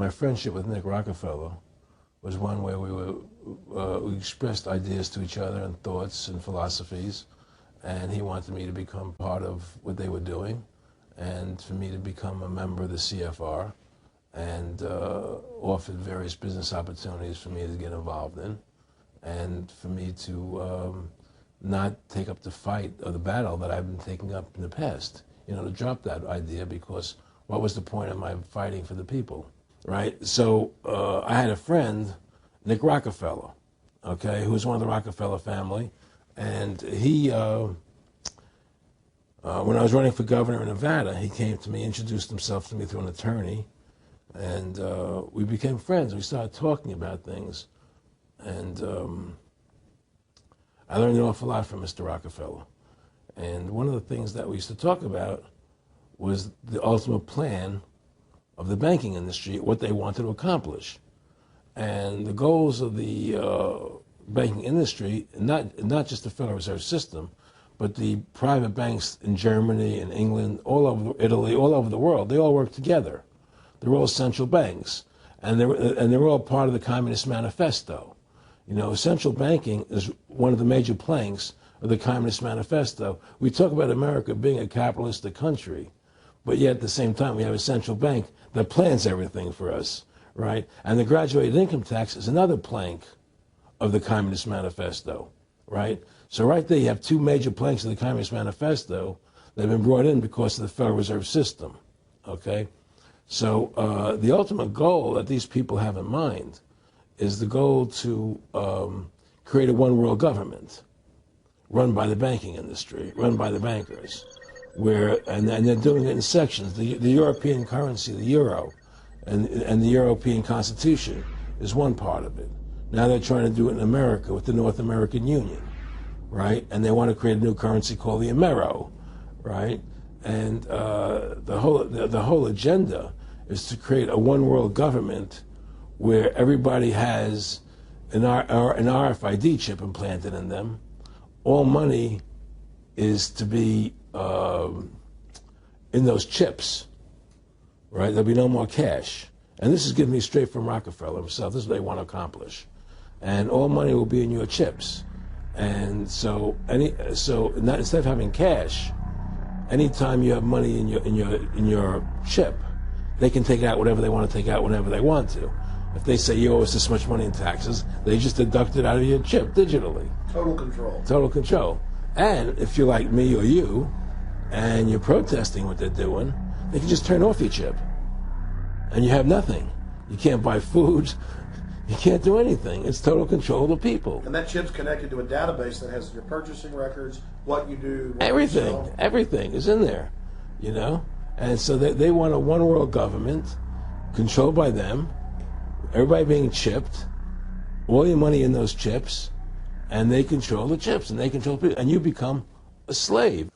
My friendship with Nick Rockefeller was one where we expressed ideas to each other and thoughts and philosophies, and he wanted me to become part of what they were doing, and for me to become a member of the CFR, and offered various business opportunities for me to get involved in, and for me to not take up the fight or the battle that I've been taking up in the past. You know, to drop that idea, because what was the point of my fighting for the people? Right? So I had a friend, Nick Rockefeller, okay, who was one of the Rockefeller family, and he, when I was running for governor in Nevada, he came to me, introduced himself to me through an attorney, and we became friends. We started talking about things, and I learned an awful lot from Mr. Rockefeller. And one of the things that we used to talk about was the ultimate plan of the banking industry, what they wanted to accomplish. And the goals of the banking industry, not just the Federal Reserve System, but the private banks in Germany and England, all over Italy, all over the world, they all work together. They're all central banks, and they're all part of the Communist Manifesto. You know, central banking is one of the major planks of the Communist Manifesto. We talk about America being a capitalistic country, but yet at the same time we have a central bank that plans everything for us, right? And the graduated income tax is another plank of the Communist Manifesto, right? So right there you have two major planks of the Communist Manifesto that have been brought in because of the Federal Reserve System, okay? So the ultimate goal that these people have in mind is the goal to create a one-world government run by the banking industry, run by the bankers, and they're doing it in sections. The European currency, the euro, and the European Constitution is one part of it. Now they're trying to do it in America with the North American Union, right? And they want to create a new currency called the Amero, right? And the whole agenda is to create a one-world government where everybody has an RFID chip implanted in them. All money is to be in those chips, right? There'll be no more cash. And this is given me straight from Rockefeller himself. This is what they want to accomplish. And all money will be in your chips. And so instead of having cash, anytime you have money in your chip, they can take out whatever they want to take out whenever they want to. If they say you owe us this much money in taxes, they just deduct it out of your chip digitally. Total control. Total control. And if you're like me or you, and you're protesting what they're doing, they can just turn off your chip. And you have nothing. You can't buy food. You can't do anything. It's total control of the people. And that chip's connected to a database that has your purchasing records, what you do, what everything. you sell. Everything is in there, you know? And so they want a one-world government controlled by them, everybody being chipped, all your money in those chips, and they control the chips, and they control people, and you become a slave.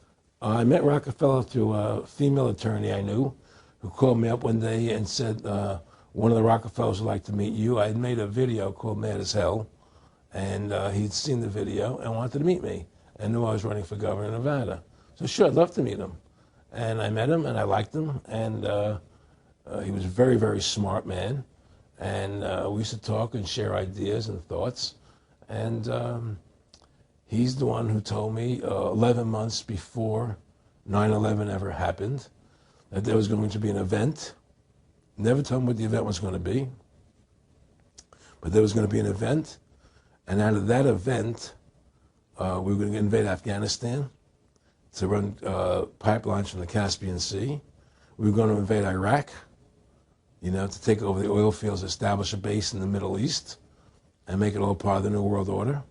I met Rockefeller through a female attorney I knew who called me up one day and said, one of the Rockefellers would like to meet you. I had made a video called Mad as Hell, and he'd seen the video and wanted to meet me and knew I was running for governor of Nevada. So sure, I'd love to meet him. And I met him, and I liked him, and he was a very, very smart man. And we used to talk and share ideas and thoughts. And he's the one who told me 11 months before 9/11 ever happened that there was going to be an event. Never told me what the event was going to be, but there was going to be an event. And out of that event, we were going to invade Afghanistan to run pipelines from the Caspian Sea. We were going to invade Iraq, you know, to take over the oil fields, establish a base in the Middle East, and make it all part of the New World Order.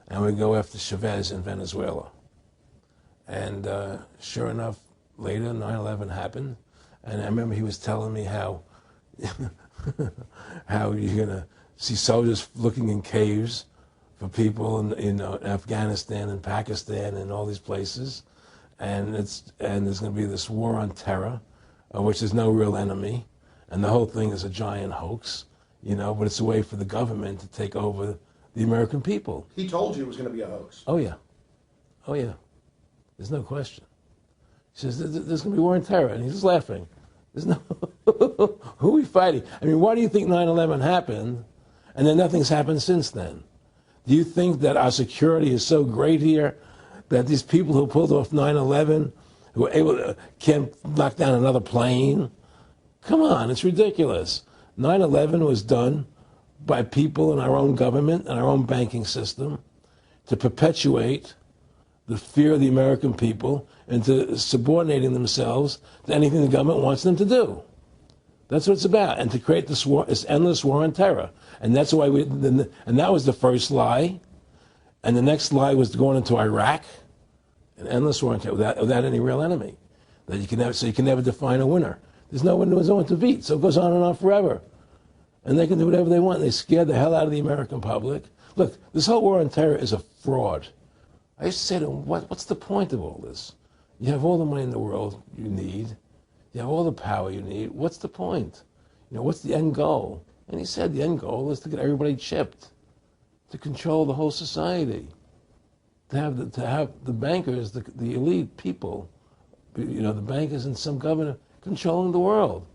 And we'd go after Chavez in Venezuela. And sure enough, later, 9/11 happened. And I remember he was telling me how how you're going to see soldiers looking in caves for people in Afghanistan and Pakistan and all these places. And there's going to be this war on terror, which is no real enemy. And the whole thing is a giant hoax, you know, but it's a way for the government to take over the American people. He told you it was going to be a hoax. Oh, yeah. Oh, yeah. There's no question. He says, there's going to be war on terror. And he's just laughing. There's no... Who are we fighting? I mean, why do you think 9/11 happened and then nothing's happened since then? Do you think that our security is so great here that these people who pulled off 9/11, who were able to, can't knock down another plane? Come on, it's ridiculous. 9/11 was done by people in our own government and our own banking system to perpetuate the fear of the American people into subordinating themselves to anything the government wants them to do. That's what it's about, and to create this endless war on terror. And that's why and that was the first lie. And the next lie was going into Iraq, an endless war on terror without any real enemy. That you can never define a winner. There's no one to beat, so it goes on and on forever. And they can do whatever they want. They scare the hell out of the American public. Look, this whole war on terror is a fraud. I used to say to him, what's the point of all this? You have all the money in the world you need. You have all the power you need. What's the point? You know, what's the end goal? And he said the end goal is to get everybody chipped, to control the whole society, to have the bankers, the elite people, you know, the bankers and some governor controlling the world.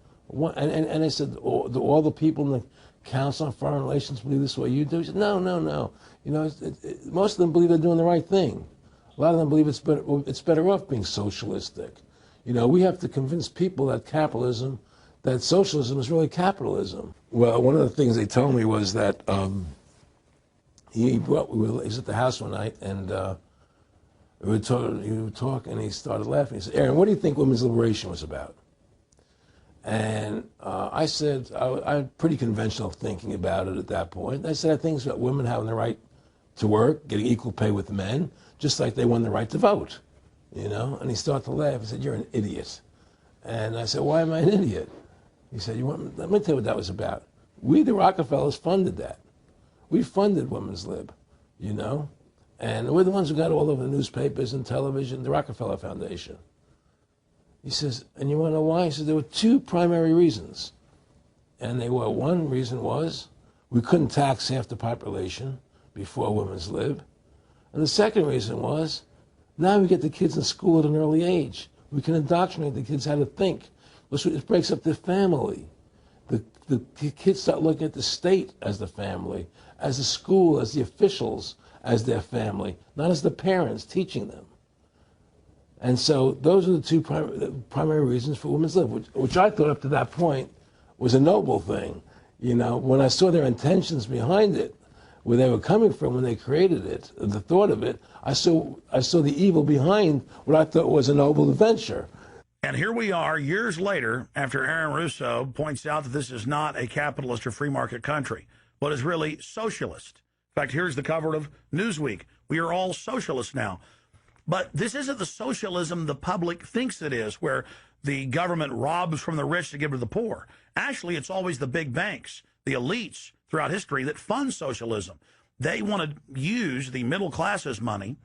And I said, all the people in the Council on Foreign Relations believe this way you do? He said, no. You know, most of them believe they're doing the right thing. A lot of them believe it's better off being socialistic. You know, we have to convince people that socialism is really capitalism. Well, one of the things they told me was that he was at the house one night, and he would talk, and he started laughing. He said, Aaron, what do you think women's liberation was about? And I said, I had pretty conventional thinking about it at that point. I said, I think it's about women having the right to work, getting equal pay with men, just like they won the right to vote, you know? And he started to laugh. He said, you're an idiot. And I said, why am I an idiot? He said, let me tell you what that was about. We, the Rockefellers, funded that. We funded Women's Lib, you know? And we're the ones who got all over the newspapers and television, the Rockefeller Foundation. He says, and you want to know why? He says, there were two primary reasons. And they were, one reason was we couldn't tax half the population before Women's Lib. And the second reason was, now we get the kids in school at an early age. We can indoctrinate the kids how to think. It breaks up the family. The kids start looking at the state as the family, as the school, as the officials, as their family, not as the parents teaching them. And so those are the two primary reasons for Women's Lib, which I thought up to that point was a noble thing. You know, when I saw their intentions behind it, where they were coming from when they created it, the thought of it, I saw the evil behind what I thought was a noble adventure. And here we are years later after Aaron Russo points out that this is not a capitalist or free market country, but is really socialist. In fact, here's the cover of Newsweek. We are all socialists now. But this isn't the socialism the public thinks it is, where the government robs from the rich to give to the poor. Actually, it's always the big banks, the elites throughout history that fund socialism. They want to use the middle class's money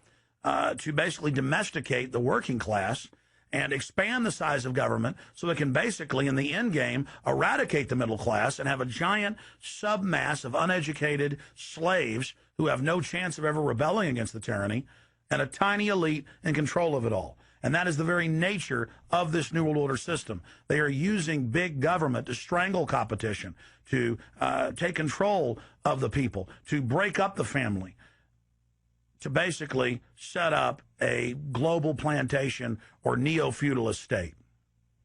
to basically domesticate the working class and expand the size of government so they can basically, in the end game, eradicate the middle class and have a giant submass of uneducated slaves who have no chance of ever rebelling against the tyranny, and a tiny elite in control of it all. And that is the very nature of this New World Order system. They are using big government to strangle competition, to take control of the people, to break up the family, to basically set up a global plantation or neo-feudalist state.